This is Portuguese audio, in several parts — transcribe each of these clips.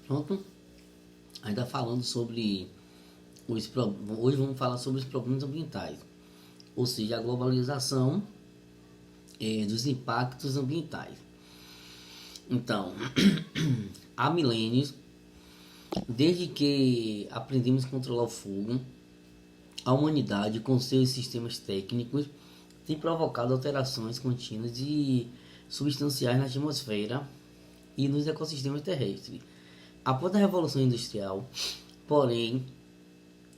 Pronto, ainda falando sobre hoje vamos falar sobre os problemas ambientais, ou seja, a globalização dos impactos ambientais. Então, há milênios, desde que aprendemos a controlar o fogo, a humanidade, com seus sistemas técnicos, tem provocado alterações contínuas e substanciais na atmosfera e nos ecossistemas terrestres. Após a Revolução Industrial, porém,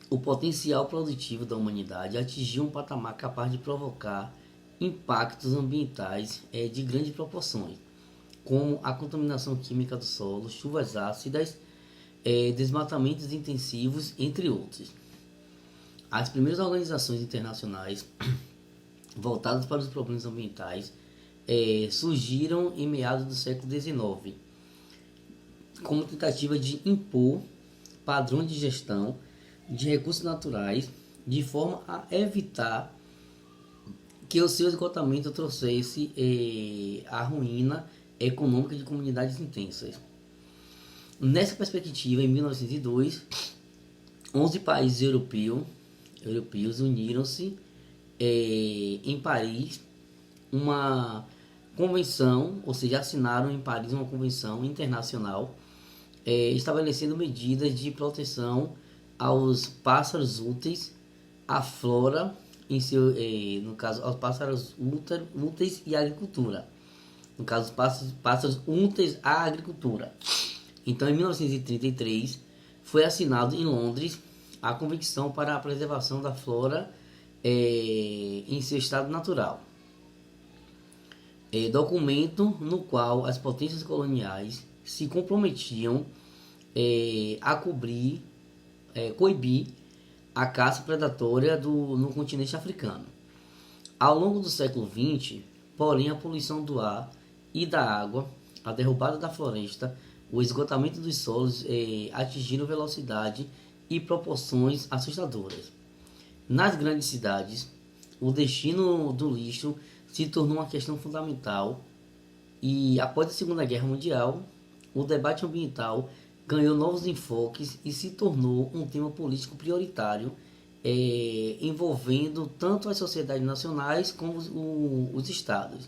o potencial produtivo da humanidade atingiu um patamar capaz de provocar impactos ambientais de grandes proporções, como a contaminação química do solo, chuvas ácidas, desmatamentos intensivos, entre outros. As primeiras organizações internacionais voltadas para os problemas ambientais surgiram em meados do século XIX, como tentativa de impor padrões de gestão de recursos naturais de forma a evitar que o seu esgotamento trouxesse a ruína econômica de comunidades intensas. Nessa perspectiva, em 1902, 11 países europeus uniram-se em Paris uma convenção, ou seja, assinaram em Paris uma convenção internacional estabelecendo medidas de proteção aos pássaros úteis, à flora, no caso, aos pássaros úteis e à agricultura. No caso, os pássaros úteis à agricultura. Então, em 1933, foi assinado em Londres a Convenção para a Preservação da Flora em seu estado natural. Documento no qual as potências coloniais se comprometiam a coibir a caça predatória no continente africano. Ao longo do século XX, porém, a poluição do ar e da água, a derrubada da floresta, o esgotamento dos solos atingiram velocidade e proporções assustadoras. Nas grandes cidades, o destino do lixo se tornou uma questão fundamental e, após a Segunda Guerra Mundial, o debate ambiental ganhou novos enfoques e se tornou um tema político prioritário, envolvendo tanto as sociedades nacionais como os estados.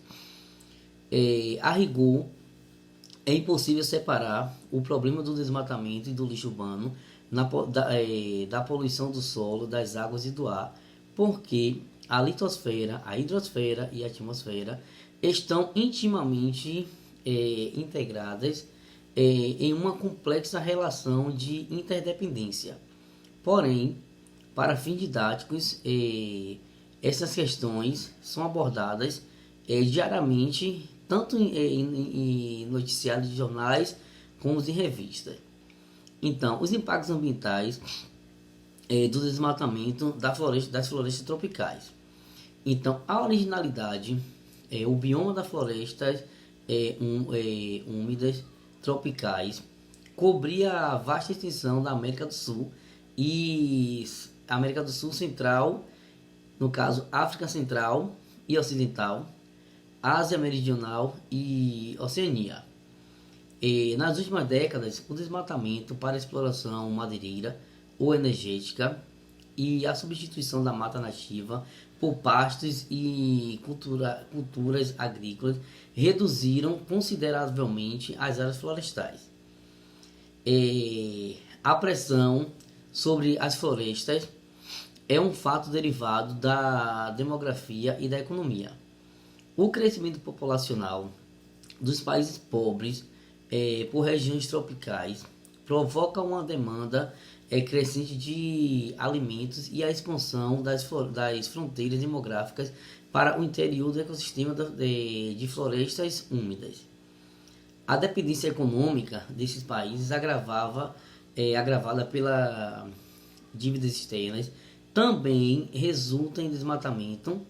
A rigor, é impossível separar o problema do desmatamento e do lixo urbano da poluição do solo, das águas e do ar, porque a litosfera, a hidrosfera e a atmosfera estão intimamente integradas em uma complexa relação de interdependência. Porém, para fins didáticos, essas questões são abordadas diariamente, tanto em noticiários de jornais como em revistas. Então, os impactos ambientais do desmatamento das florestas tropicais. Então, a originalidade, o bioma das florestas úmidas tropicais cobria a vasta extensão da América do Sul e América do Sul Central, no caso África Central e Ocidental, Ásia Meridional e Oceania. Nas últimas décadas, o desmatamento para exploração madeireira ou energética e a substituição da mata nativa por pastos e culturas agrícolas reduziram consideravelmente as áreas florestais. A pressão sobre as florestas é um fato derivado da demografia e da economia. O crescimento populacional dos países pobres por regiões tropicais provoca uma demanda crescente de alimentos e a expansão das fronteiras demográficas para o interior do ecossistema de florestas úmidas. A dependência econômica desses países agravada pela dívidas externas também resulta em desmatamento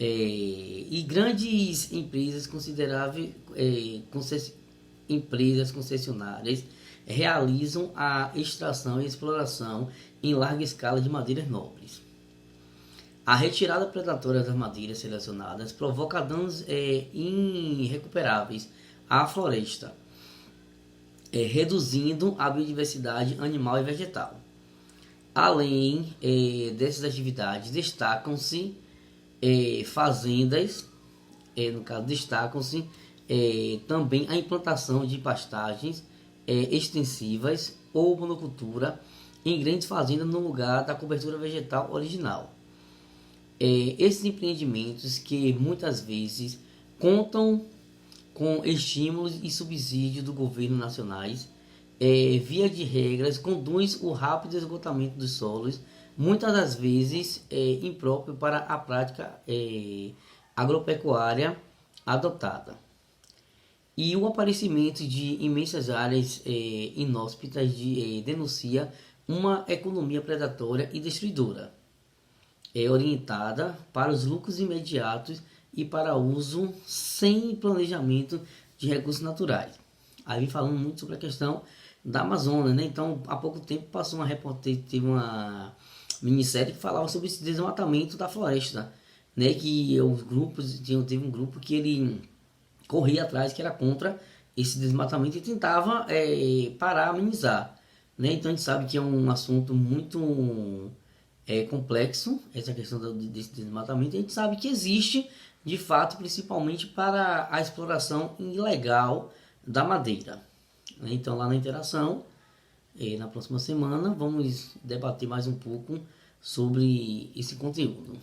e grandes empresas empresas concessionárias realizam a extração e exploração em larga escala de madeiras nobres. A retirada predatória das madeiras selecionadas provoca danos irrecuperáveis à floresta, reduzindo a biodiversidade animal e vegetal. Além dessas atividades, destacam-se fazendas, no caso, destacam-se também a implantação de pastagens extensivas ou monocultura em grandes fazendas no lugar da cobertura vegetal original. Esses empreendimentos que muitas vezes contam com estímulos e subsídios do governo nacionais, via de regras, conduz o rápido esgotamento dos solos, muitas das vezes impróprio para a prática agropecuária adotada. E o aparecimento de imensas áreas inóspitas denuncia uma economia predatória e destruidora, orientada para os lucros imediatos e para uso sem planejamento de recursos naturais. Aí vem falando muito sobre a questão da Amazônia, né? Então, há pouco tempo passou uma reportagem, teve uma minissérie que falava sobre esse desmatamento da floresta, né? Que os grupos, teve um grupo que ele corria atrás, que era contra esse desmatamento e tentava parar, amenizar, né? Então a gente sabe que é um assunto muito complexo, essa questão desse desmatamento. A gente sabe que existe, de fato, principalmente para a exploração ilegal da madeira. Então, lá na interação, na próxima semana, vamos debater mais um pouco sobre esse conteúdo.